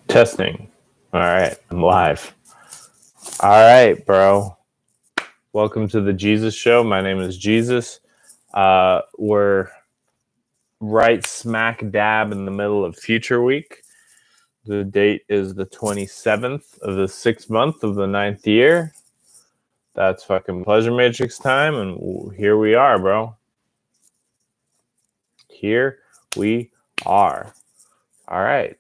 Testing. All right, I'm live. All right, bro. Welcome to the Jesus Show. My name is Jesus. We're right smack dab in the middle of Future Week. The date is the 27th of the 6th month of the 9th year. That's fucking Pleasure Matrix time, and here we are, bro. Here we are. All right.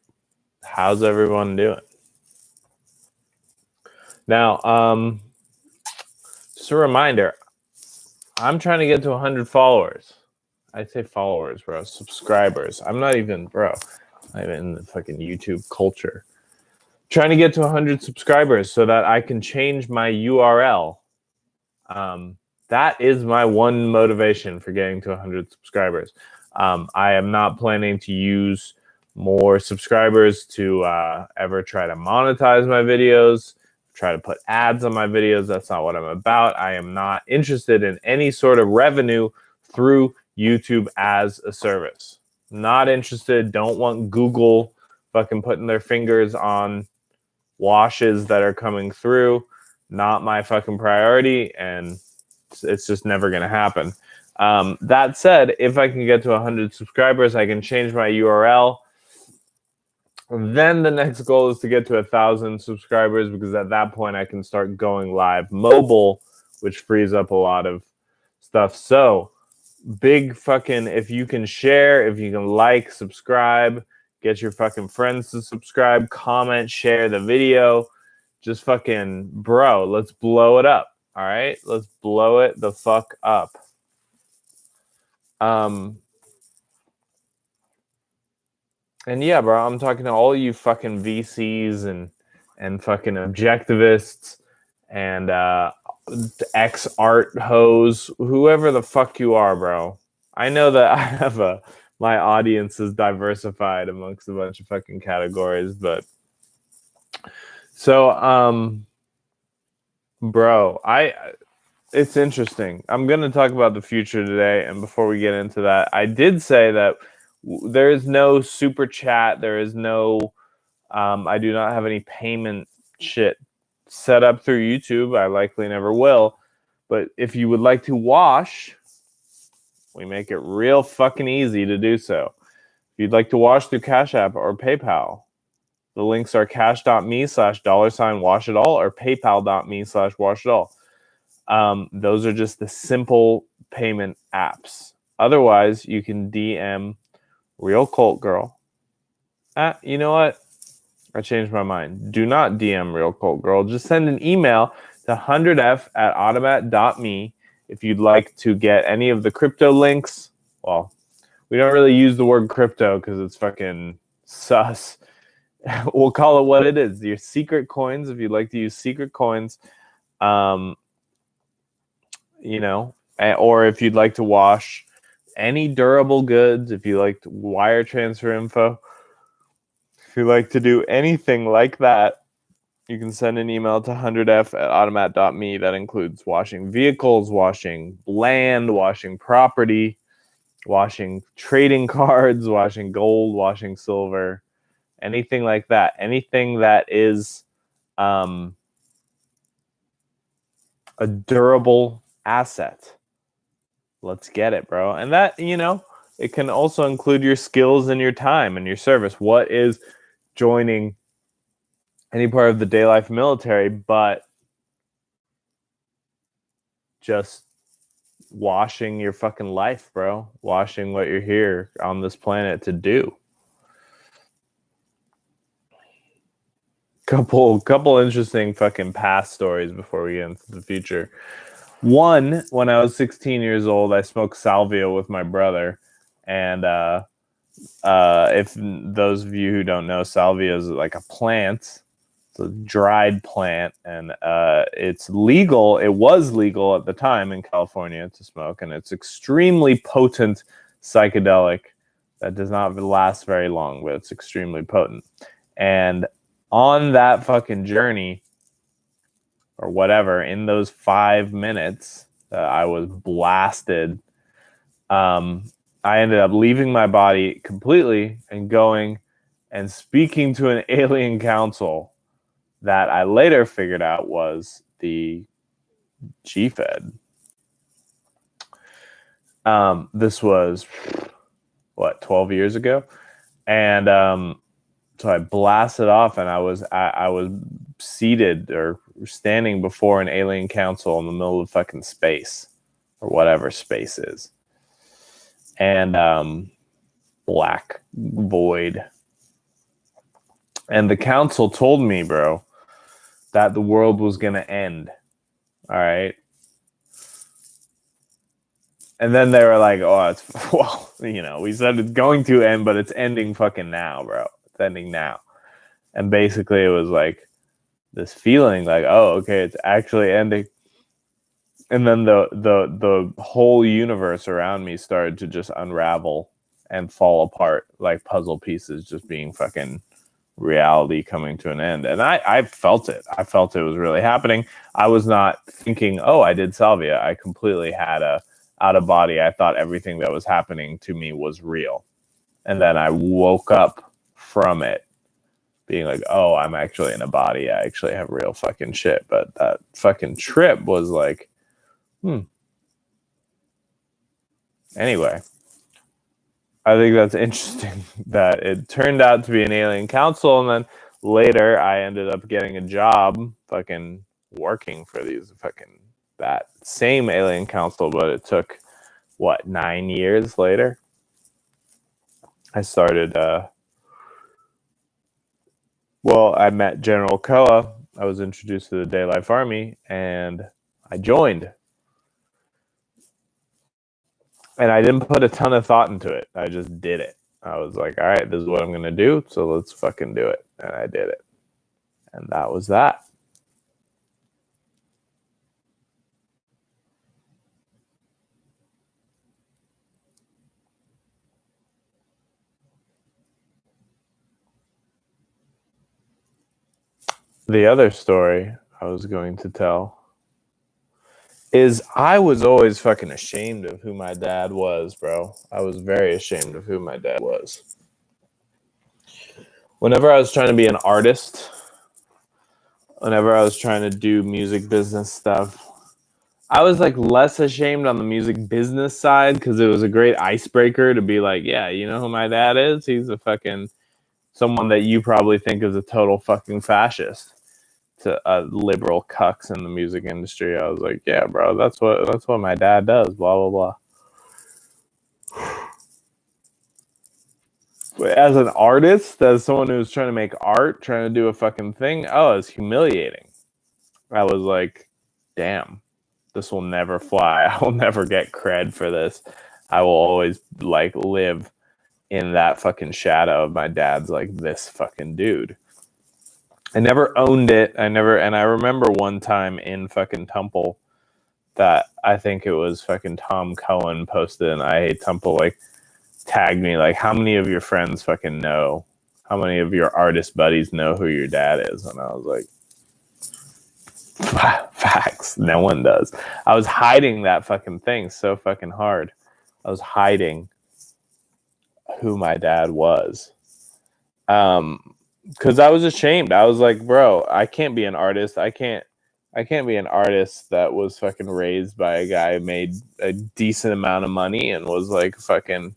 How's everyone doing? Now, just a reminder, I'm trying to get to 100 followers. I'd say followers, bro. Subscribers. I'm not even in the fucking YouTube culture. Trying to get to 100 subscribers so that I can change my URL. That is my one motivation for getting to 100 subscribers. I am not planning to use more subscribers to ever try to monetize my videos, try to put ads on my videos. That's not what I'm about. I am not interested in any sort of revenue through YouTube as a service. Not interested. Don't want Google fucking putting their fingers on washes that are coming through. Not my fucking priority, and it's just never going to happen. That said, if I can get to 100 subscribers, I can change my URL. Then the next goal is to get to 1,000 subscribers, because at that point I can start going live mobile, which frees up a lot of stuff. So big fucking, if you can share, if you can like, subscribe, get your fucking friends to subscribe, comment, share the video. Just fucking, bro, let's blow it up. All right? Let's blow it the fuck up. And yeah, bro, I'm talking to all you fucking VCs and fucking objectivists and ex-art hoes, whoever the fuck you are, bro. I know that I have my audience is diversified amongst a bunch of fucking categories, but so bro, it's interesting. I'm going to talk about the future today, and before we get into that, I did say that there is no super chat. There is no, I do not have any payment shit set up through YouTube. I likely never will. But if you would like to wash, we make it real fucking easy to do so. If you'd like to wash through Cash App or PayPal, the links are cash.me/$washitall or paypal.me/washitall. Those are just the simple payment apps. Otherwise, you can DM Real Cult Girl. You know what? I changed my mind. Do not DM Real Cult Girl. Just send an email to 100f@automat.me if you'd like to get any of the crypto links. Well, we don't really use the word crypto because it's fucking sus. We'll call it what it is. Your secret coins, if you'd like to use secret coins, you know, or if you'd like to wash any durable goods, if you like to wire transfer info, if you like to do anything like that, you can send an email to 100f@automat.me. That includes washing vehicles, washing land, washing property, washing trading cards, washing gold, washing silver, anything like that. Anything that is a durable asset. Let's get it, bro. And that, you know, it can also include your skills and your time and your service. What is joining any part of the day life military but just washing your fucking life, bro? Washing what you're here on this planet to do. Couple interesting fucking past stories before we get into the future. One, when I was 16 years old, I smoked salvia with my brother. And if those of you who don't know, salvia is like a plant. It's a dried plant. And it's legal. It was legal at the time in California to smoke. And it's extremely potent psychedelic that does not last very long, but it's extremely potent. And on that fucking journey, or whatever, in those 5 minutes, I was blasted. I ended up leaving my body completely and going and speaking to an alien council that I later figured out was the G-Fed. This was, 12 years ago? And so I blasted off, and I was seated or standing before an alien council in the middle of fucking space, or whatever space is. And black void. And the council told me, bro, that the world was going to end. All right. And then they were like, oh, it's, well, we said it's going to end, but it's ending fucking now, bro. It's ending now. And basically it was like this feeling like, oh, okay, it's actually ending. And then the whole universe around me started to just unravel and fall apart like puzzle pieces, just being fucking reality coming to an end. And I felt it. I felt it was really happening. I was not thinking, oh, I did salvia. I completely had a out of body. I thought everything that was happening to me was real. And then I woke up from it being like, oh, I'm actually in a body. I actually have real fucking shit. But that fucking trip was like, Anyway, I think that's interesting that it turned out to be an alien council, and then later I ended up getting a job fucking working for that same alien council, but it took 9 years later. I started I met General Koa. I was introduced to the Day Life Army, and I joined. And I didn't put a ton of thought into it. I just did it. I was like, all right, this is what I'm going to do, so let's fucking do it. And I did it. And that was that. The other story I was going to tell is I was always fucking ashamed of who my dad was, bro. I was very ashamed of who my dad was. Whenever I was trying to be an artist, whenever I was trying to do music business stuff, I was like less ashamed on the music business side because it was a great icebreaker to be like, yeah, you know who my dad is? He's a fucking someone that you probably think is a total fucking fascist. To liberal cucks in the music industry. I was like, yeah, bro, that's what my dad does, blah, blah, blah. But as an artist, as someone who's trying to make art, trying to do a fucking thing, oh, it's humiliating. I was like, damn, this will never fly. I will never get cred for this. I will always like live in that fucking shadow of my dad's like this fucking dude. I never owned it. And I remember one time in fucking Temple that I think it was fucking Tom Cohen posted and I Hate Temple like tagged me like, how many of your friends fucking know? How many of your artist buddies know who your dad is? And I was like, facts. No one does. I was hiding that fucking thing so fucking hard. I was hiding who my dad was. Because I was ashamed. I was like, bro, I can't be an artist. I can't be an artist that was fucking raised by a guy who made a decent amount of money and was like fucking.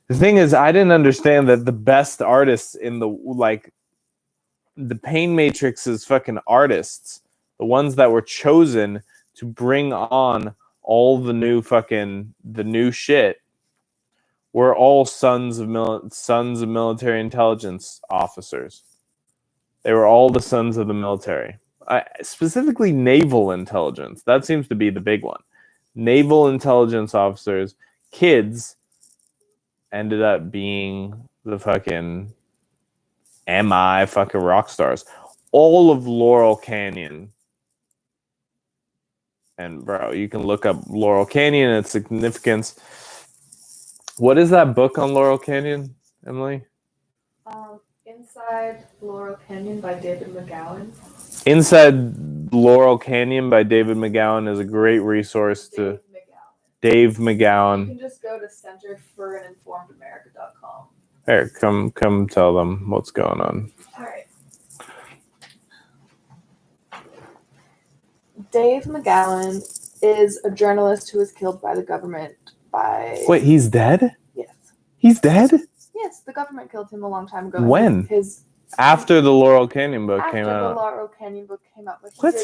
The thing is, I didn't understand that the best artists in the Pain Matrix's fucking artists, the ones that were chosen to bring on all the new shit, were all sons of military intelligence officers. They were all the sons of the military. Specifically naval intelligence. That seems to be the big one. Naval intelligence officers, kids, ended up being the fucking MI fucking rock stars. All of Laurel Canyon. And bro, you can look up Laurel Canyon and its significance. What is that book on Laurel Canyon, Emily? Inside Laurel Canyon by David McGowan. Inside Laurel Canyon by David McGowan is a great resource to Dave McGowan. You can just go to centerforaninformedamerica.com. Here, come tell them what's going on. All right. Dave McGowan is a journalist who was killed by the government by... Wait, he's dead? Yes. He's dead? Yes, the government killed him a long time ago. When? After the Laurel Canyon book came out. After the Laurel Canyon book came out. But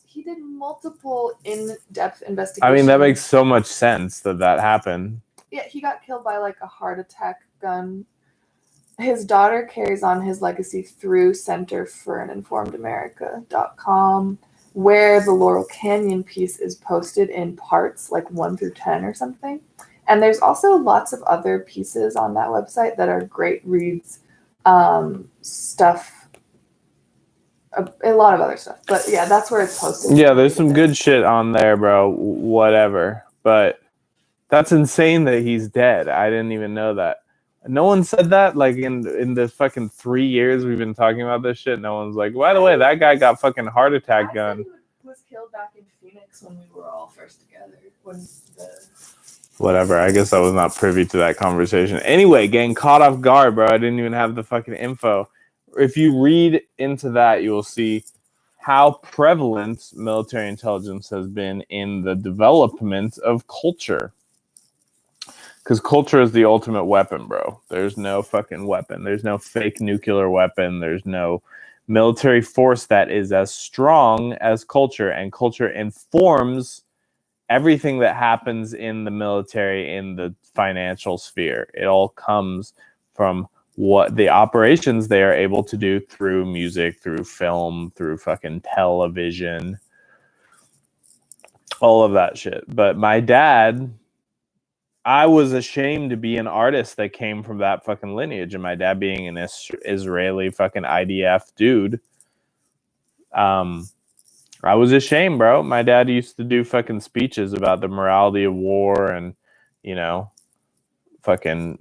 he did multiple in-depth investigations. I mean, that makes so much sense that happened. Yeah, he got killed by like a heart attack gun. His daughter carries on his legacy through centerforaninformedamerica.com, where the Laurel Canyon piece is posted in parts, like 1 through 10 or something. And there's also lots of other pieces on that website that are great reads, stuff, a lot of other stuff. But yeah, that's where it's posted. Yeah, there's some good shit on there, bro. Whatever. But that's insane that he's dead. I didn't even know that. No one said that. Like in the fucking 3 years we've been talking about this shit, no one's like, by the way, that guy got fucking heart attack gun. He was killed back in Phoenix when we were all first together. Whatever. I guess I was not privy to that conversation. Anyway, getting caught off guard, bro. I didn't even have the fucking info. If you read into that, you will see how prevalent military intelligence has been in the development of culture. Because culture is the ultimate weapon, bro. There's no fucking weapon. There's no fake nuclear weapon. There's no military force that is as strong as culture. And culture informs everything that happens in the military, in the financial sphere. It all comes from what the operations they are able to do through music, through film, through fucking television, all of that shit. But my dad, I was ashamed to be an artist that came from that fucking lineage, and my dad being an Israeli fucking IDF dude, I was ashamed, bro. My dad used to do fucking speeches about the morality of war and, you know, fucking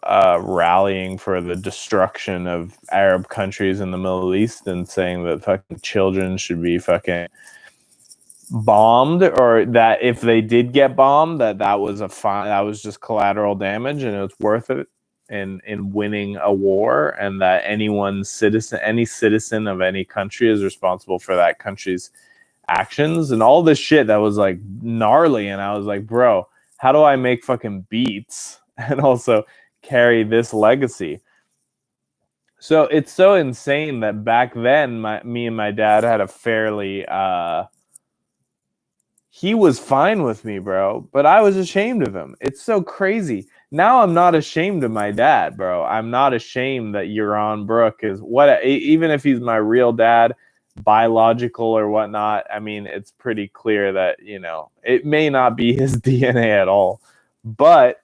rallying for the destruction of Arab countries in the Middle East and saying that fucking children should be fucking bombed, or that if they did get bombed, that was that was just collateral damage and it was worth it in winning a war, and that any citizen of any country is responsible for that country's actions and all this shit that was like gnarly. And I was like, bro, how do I make fucking beats and also carry this legacy? So it's so insane that back then me and my dad had a fairly he was fine with me, bro, but I was ashamed of him. It's so crazy. Now I'm not ashamed of my dad, bro. I'm not ashamed that Euron Brook is what, even if he's my real dad, biological or whatnot. I mean, it's pretty clear that, you know, it may not be his DNA at all, but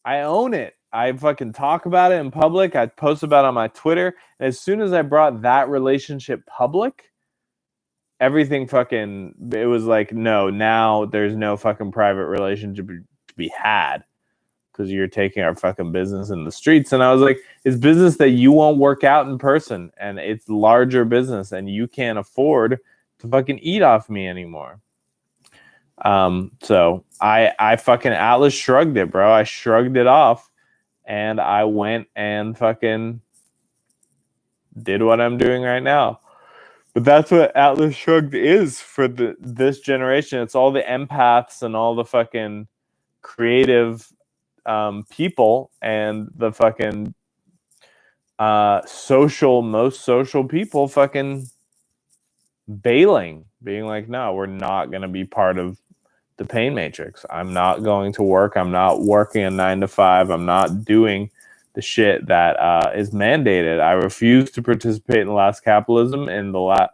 I own it. I fucking talk about it in public. I post about it on my Twitter. And as soon as I brought that relationship public, everything fucking, it was like, no, now there's no fucking private relationship to be had because you're taking our fucking business in the streets. And I was like, it's business that you won't work out in person, and it's larger business, and you can't afford to fucking eat off me anymore. So I fucking Atlas shrugged it, bro. I shrugged it off, and I went and fucking did what I'm doing right now. But that's what Atlas Shrugged is for this generation. It's all the empaths and all the fucking creative people and the fucking most social people fucking bailing, being like, no, we're not going to be part of the pain matrix. I'm not going to work. I'm not working a 9 to 5. I'm not doing the shit that is mandated. I refuse to participate in last capitalism, in the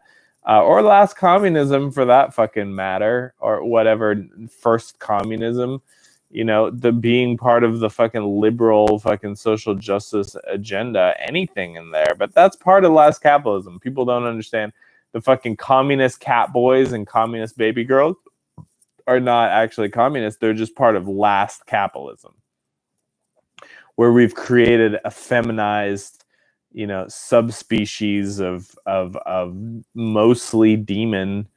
or last communism for that fucking matter, or whatever, first communism, you know, the being part of the fucking liberal fucking social justice agenda, anything in there. But that's part of last capitalism. People don't understand the fucking communist cat boys and communist baby girls are not actually communists. They're just part of last capitalism, where we've created a feminized, subspecies of mostly demon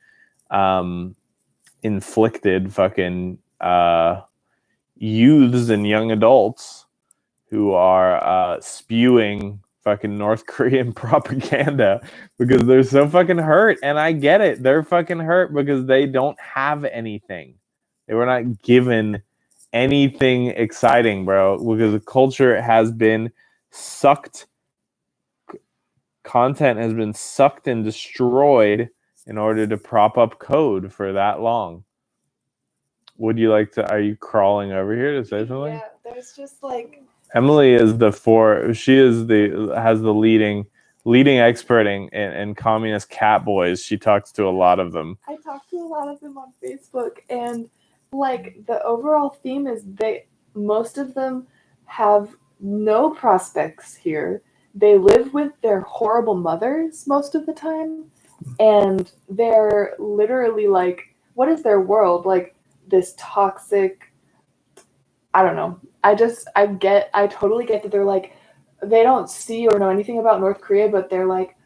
inflicted fucking youths and young adults who are spewing fucking North Korean propaganda because they're so fucking hurt. And I get it. They're fucking hurt because they don't have anything. They were not given anything exciting, bro, because the culture has been sucked. Content has been sucked and destroyed in order to prop up code for that long. Would you like to? Are you crawling over here to say something? Yeah, there's just like Emily is she has the leading expert in communist cat boys. She talks to a lot of them. I talk to a lot of them on Facebook, and like the overall theme is most of them have no prospects here. They live with their horrible mothers most of the time, and they're literally like, what is their world? Like this toxic, I don't know. I totally get that they're like, they don't see or know anything about North Korea, but they're like,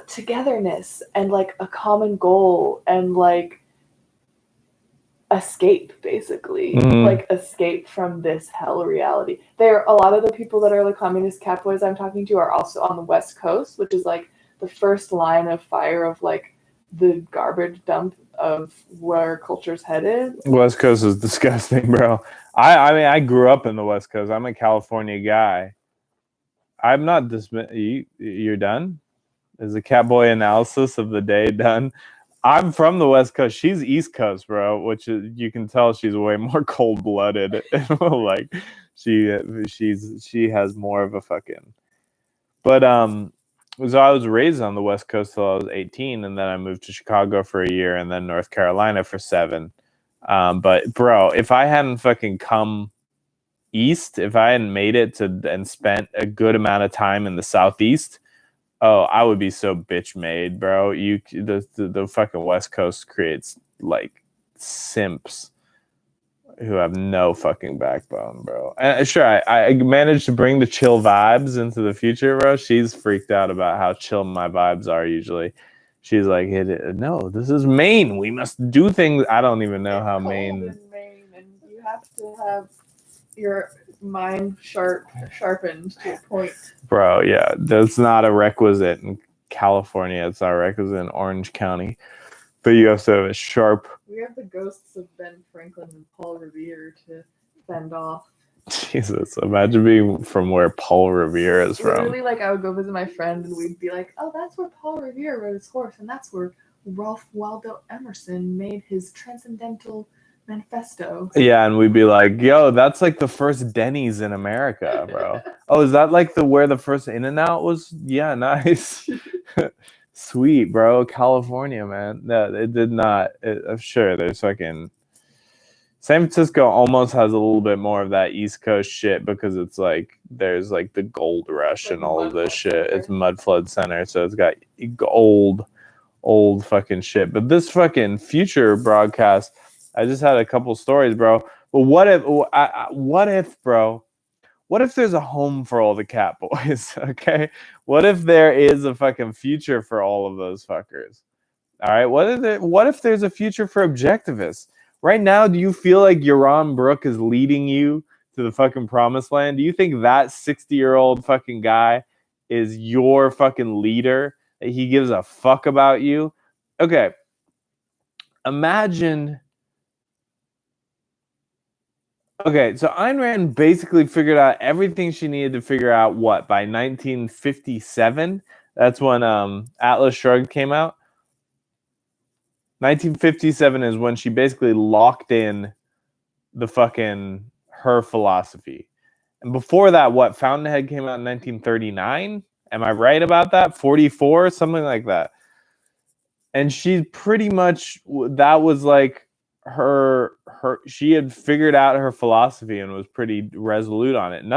togetherness and like a common goal and like escape, basically. Like escape from this hell reality. A lot of the people that are the communist cat boys I'm talking to are also on the West Coast, which is like the first line of fire of like the garbage dump of where culture's headed. West Coast is disgusting, bro. I mean, I grew up in the West Coast. I'm a California guy. I'm not you're done? Is the Catboy analysis of the day done? I'm from the West Coast. She's East Coast, bro, which is, you can tell she's way more cold-blooded. Like she has more of a fucking. But so I was raised on the West Coast till I was 18, and then I moved to Chicago for a year, and then North Carolina for 7. But bro, if I hadn't fucking come east, if I hadn't made it and spent a good amount of time in the Southeast, oh, I would be so bitch made, bro. The fucking West Coast creates like simps who have no fucking backbone, bro. And sure, I managed to bring the chill vibes into the future, bro. She's freaked out about how chill my vibes are usually. She's like, no, this is Maine. We must do things. I don't even know how Maine. And you have to have your mind sharpened to a point. Bro, yeah, that's not a requisite in California. It's not a requisite in Orange County. But you have to have a sharp. We have the ghosts of Ben Franklin and Paul Revere to fend off. Jesus, imagine being from where Paul Revere is from. Literally, like, I would go visit my friend and we'd be like, oh, that's where Paul Revere rode his horse, and that's where Ralph Waldo Emerson made his transcendental manifesto. Yeah, and we'd be like, yo, that's like the first Denny's in America, bro. Oh, is that like where the first In-N-Out was? Yeah, nice. Sweet, bro. California, man. No, it did not. I'm sure there's fucking. San Francisco almost has a little bit more of that East Coast shit because it's like there's like the gold rush and all of this shit. It's mud flood center, so it's got old fucking shit. But this fucking future broadcast, I just had a couple stories, bro. But what if, bro? What if there's a home for all the cat boys? Okay, what if there is a fucking future for all of those fuckers? All right, what if there's a future for objectivists? Right now, do you feel like Yaron Brook is leading you to the fucking promised land? Do you think that 60-year-old fucking guy is your fucking leader? That he gives a fuck about you? Okay, imagine. Okay, so Ayn Rand basically figured out everything she needed to figure out, what, by 1957? That's when Atlas Shrugged came out. 1957 is when she basically locked in the fucking her philosophy. And before that, what, Fountainhead came out in 1939? Am I right about that? 44? Something like that. And she pretty much, that was like she had figured out her philosophy and was pretty resolute on it.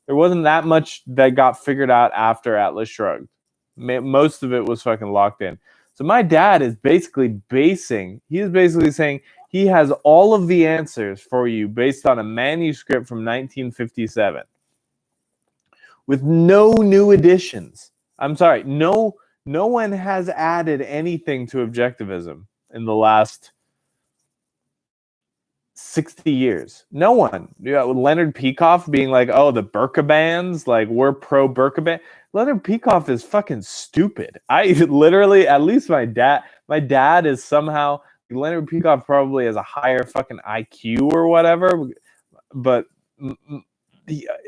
There wasn't that much that got figured out after Atlas Shrugged. Most of it was fucking locked in. So my dad is basically saying he has all of the answers for you based on a manuscript from 1957, with no new additions. I'm sorry, no one has added anything to objectivism in the last 60 years. No one. Yeah, with Leonard Peikoff being like, oh, the burqa bans, like we're pro burqa ban. Leonard Peikoff is fucking stupid. I literally, at least my dad is somehow, Leonard Peikoff probably has a higher fucking IQ or whatever, but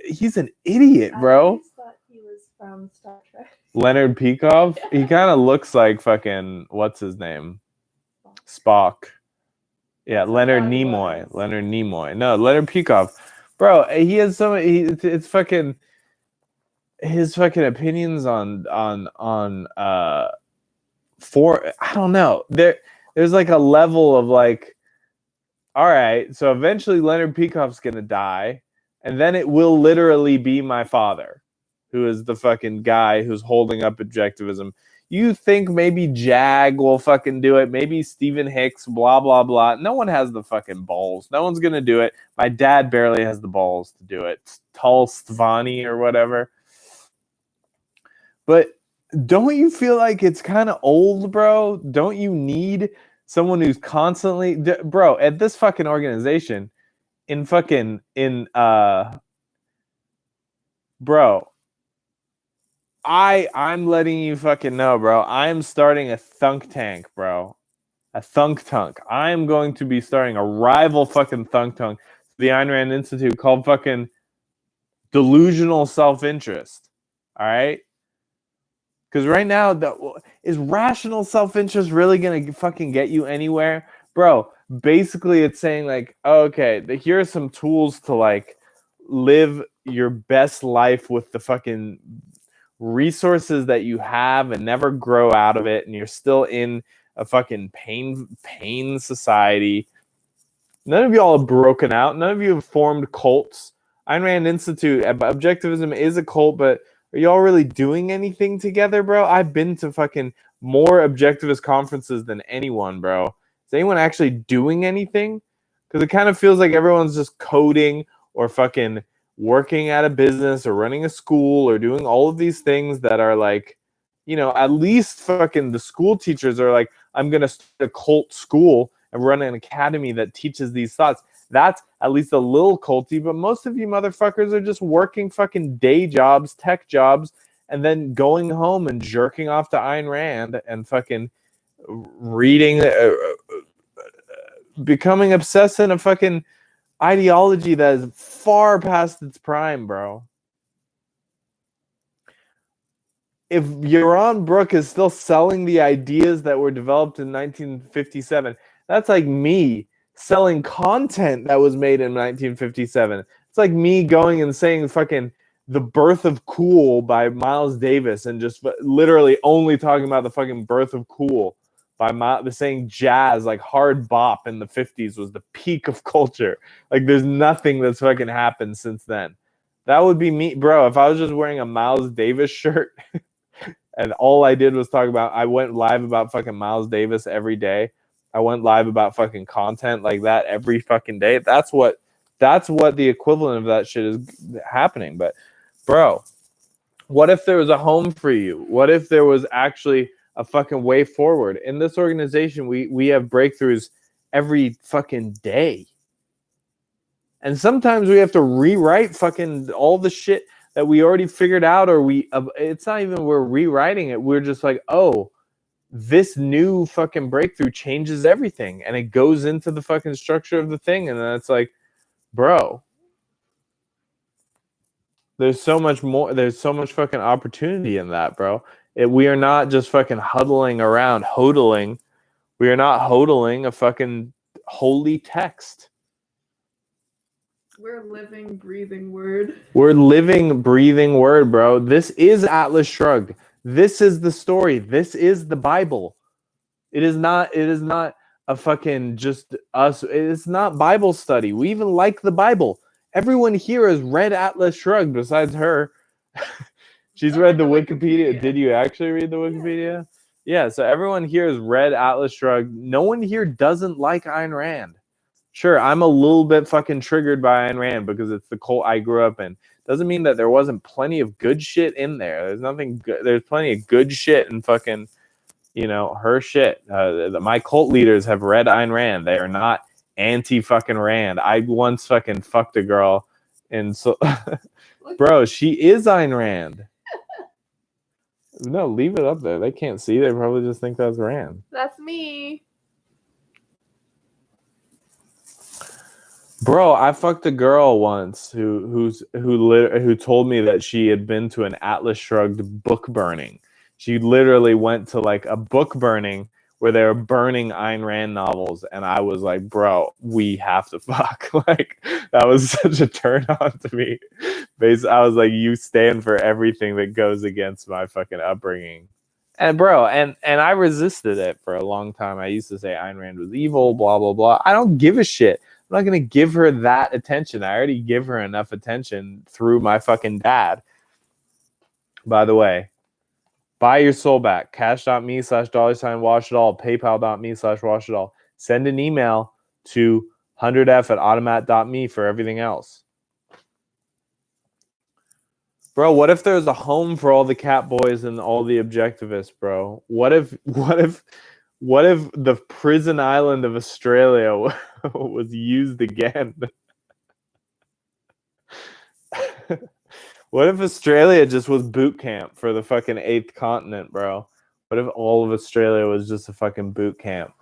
he's an idiot, bro. I always thought he was from Star Trek. Leonard Peikoff? He kind of looks like fucking, what's his name? Spock. Yeah, Leonard Nimoy. Leonard Nimoy. No, Leonard Peikoff. Bro, he has so many, it's fucking, his fucking opinions on for, I don't know. There's like a level of like, all right, so eventually Leonard Peikoff's gonna die, and then it will literally be my father, who is the fucking guy who's holding up objectivism. You think maybe Jag will fucking do it, maybe Stephen Hicks, blah, blah, blah. No one has the fucking balls. No one's gonna do it. My dad barely has the balls to do it. Tal Stvani or whatever. But don't you feel like it's kind of old, bro? Don't you need someone who's constantly, bro, at this fucking organization, bro, I'm letting you fucking know, bro. I'm starting a thunk tank, bro. A thunk tank. I'm going to be starting a rival fucking thunk tank to the Ayn Rand Institute called fucking Delusional Self-Interest. All right? Because right now, is rational self-interest really going to fucking get you anywhere? Bro, basically it's saying like, okay, here are some tools to like live your best life with the fucking resources that you have and never grow out of it, and you're still in a fucking pain society. None of y'all are broken out. None of you have formed cults. Ayn Rand Institute, objectivism is a cult, but are y'all really doing anything together, bro? I've been to fucking more objectivist conferences than anyone, bro. Is anyone actually doing anything? Because it kind of feels like everyone's just coding or fucking working at a business or running a school or doing all of these things that are like, you know, at least fucking the school teachers are like, I'm going to start a cult school and run an academy that teaches these thoughts. That's at least a little culty, but most of you motherfuckers are just working fucking day jobs, tech jobs, and then going home and jerking off to Ayn Rand and fucking reading, becoming obsessed in a fucking ideology that is far past its prime, bro. If Yaron Brook is still selling the ideas that were developed in 1957, that's like me selling content that was made in 1957. It's like me going and saying fucking The Birth of Cool by Miles Davis and just literally only talking about the fucking birth of cool by saying jazz, like hard bop in the 50s was the peak of culture. Like there's nothing that's fucking happened since then. That would be me, bro. If I was just wearing a Miles Davis shirt and all I did was talk about, I went live about fucking Miles Davis every day. I went live about fucking content like that every fucking day. That's what the equivalent of that shit is happening. But bro, what if there was a home for you? What if there was actually a fucking way forward? In this organization, we have breakthroughs every fucking day. And sometimes we have to rewrite fucking all the shit that we already figured out, or it's not even we're rewriting it. We're just like, oh, this new fucking breakthrough changes everything, and it goes into the fucking structure of the thing, and then it's like, bro, there's so much more. There's so much fucking opportunity in that, bro. We are not just fucking huddling around, hodling. We are not hodling a fucking holy text. We're living, breathing word. We're living, breathing word, bro. This is Atlas Shrugged. This is the story. This is the Bible. It is not a fucking just us. It's not Bible study. We even like the Bible. Everyone here has read Atlas Shrugged besides her. She's read the Wikipedia. Did you actually read the Wikipedia? Yeah, so everyone here has read Atlas Shrugged. No one here doesn't like Ayn Rand. Sure, I'm a little bit fucking triggered by Ayn Rand because it's the cult I grew up in. doesn't mean that there wasn't plenty of good shit in there. There's nothing good. There's plenty of good shit in fucking, her shit. My cult leaders have read Ayn Rand. They are not anti fucking Rand. I once fucking fucked a girl, and so, bro, she is Ayn Rand. No, leave it up there. They can't see. They probably just think that's Rand. That's me. Bro, I fucked a girl once who told me that she had been to an Atlas Shrugged book burning. She literally went to like a book burning where they were burning Ayn Rand novels, and I was like, bro, we have to fuck. Like, that was such a turn on to me. I was like, you stand for everything that goes against my fucking upbringing. And bro, and I resisted it for a long time. I used to say Ayn Rand was evil, blah, blah, blah. I don't give a shit. I'm not going to give her that attention. I already give her enough attention through my fucking dad. By the way, buy your soul back. Cash.me/$washitall. PayPal.me/washitall. Send an email to 100f@automat.me for everything else. Bro, what if there's a home for all the cat boys and all the objectivists, bro? What if the prison island of Australia was used again? What if Australia just was boot camp for the fucking 8th continent, bro? What if all of Australia was just a fucking boot camp?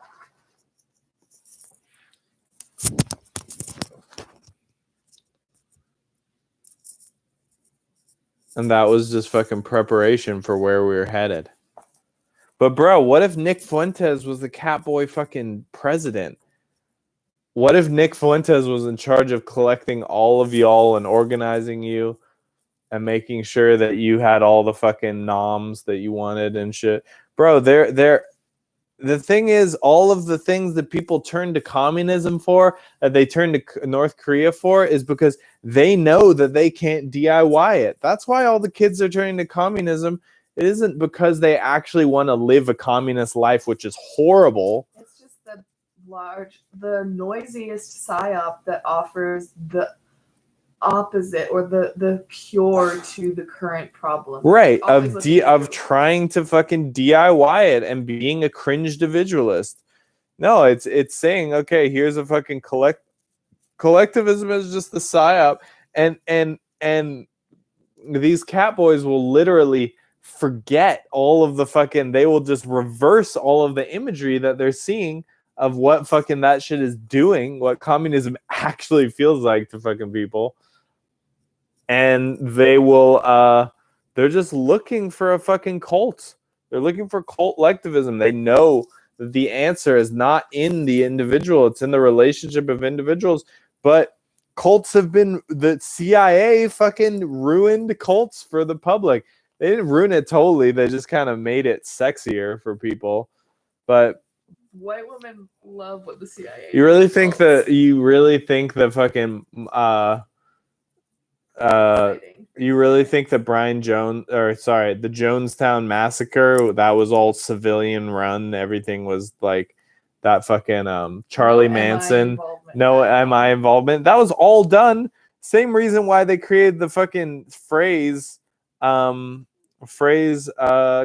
And that was just fucking preparation for where we were headed. But bro, what if Nick Fuentes was the Catboy fucking president? What if Nick Fuentes was in charge of collecting all of y'all and organizing you and making sure that you had all the fucking noms that you wanted and shit? Bro, the thing is, all of the things that people turn to communism for, that they turn to North Korea for, is because they know that they can't DIY it. That's why all the kids are turning to communism. It isn't because they actually want to live a communist life, which is horrible. It's just the noisiest psyop that offers the opposite or the cure to the current problem. Right, of trying to fucking DIY it and being a cringe individualist. No, it's saying, okay, here's a fucking collectivism is just the psyop, and these cat boys will literally forget all of the fucking, they will just reverse all of the imagery that they're seeing of what fucking that shit is doing, what communism actually feels like to fucking people. And they will, they're just looking for a fucking cult. They're looking for cult collectivism. They know that the answer is not in the individual, it's in the relationship of individuals. But cults have been, the CIA fucking ruined cults for the public. They didn't ruin it totally. They just kind of made it sexier for people. But white women love what the CIA. You really think that fucking you really think that the Jonestown massacre, that was all civilian run? Everything was like that fucking Charlie Manson. No MI involvement. That was all done. Same reason why they created the fucking phrase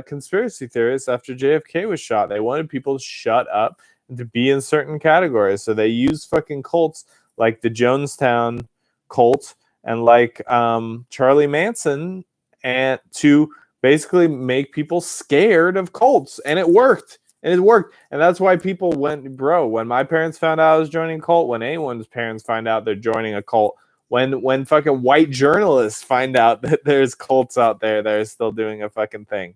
conspiracy theorists after JFK was shot. They wanted people to shut up and to be in certain categories. So they used fucking cults like the Jonestown cult and like Charlie Manson and to basically make people scared of cults. And it worked. And it worked. And that's why people went, bro, when my parents found out I was joining a cult, when anyone's parents find out they're joining a cult, when fucking white journalists find out that there's cults out there that are still doing a fucking thing,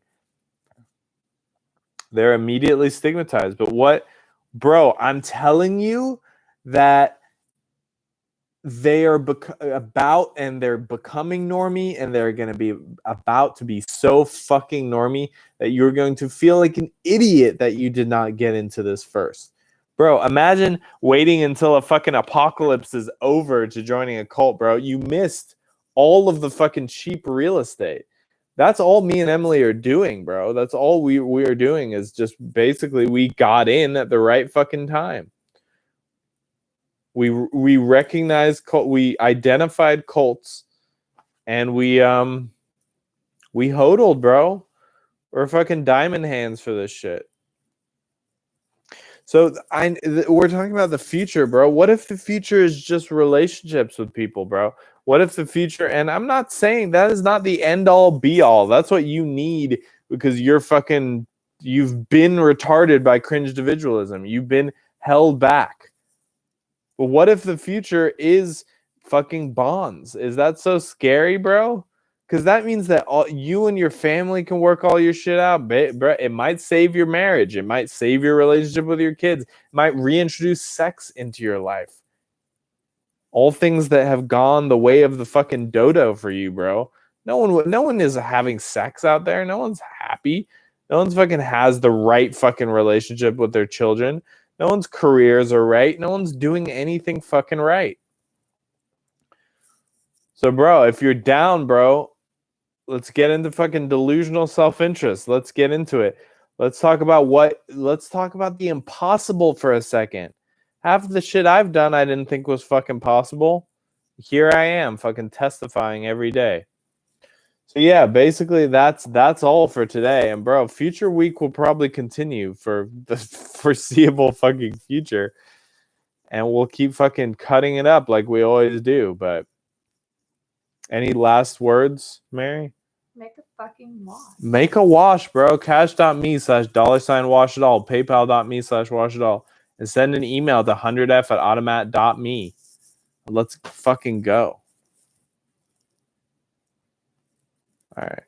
they're immediately stigmatized. But what, bro, I'm telling you that they are they're becoming normie, and they're going to be about to be so fucking normie that you're going to feel like an idiot that you did not get into this first. Bro, imagine waiting until a fucking apocalypse is over to joining a cult, bro. You missed all of the fucking cheap real estate. That's all me and Emily are doing, bro. That's all we are doing, is just basically we got in at the right fucking time. We recognized we identified cults and we hodled, bro. We're fucking diamond hands for this shit. So we're talking about the future, bro. What if the future is just relationships with people, bro? What if the future, and I'm not saying that is not the end all be all. That's what you need because you've been retarded by cringe individualism. You've been held back. But what if the future is fucking bonds? Is that so scary, bro? Because that means that you and your family can work all your shit out. It might save your marriage. It might save your relationship with your kids. It might reintroduce sex into your life. All things that have gone the way of the fucking dodo for you, bro. No one is having sex out there. No one's happy. No one's fucking has the right fucking relationship with their children. No one's careers are right. No one's doing anything fucking right. So, bro, if you're down, bro, let's get into fucking delusional self-interest. Let's get into it. Let's talk about the impossible for a second. Half of the shit I've done I didn't think was fucking possible. Here I am fucking testifying every day. So yeah, basically that's all for today. And bro, future week will probably continue for the foreseeable fucking future. And we'll keep fucking cutting it up like we always do. But any last words, Mary? Make a fucking wash. Make a wash, bro. Cash.me/$wash it all. PayPal.me/wash it all. And send an email to 100f@automat.me. Let's fucking go. All right.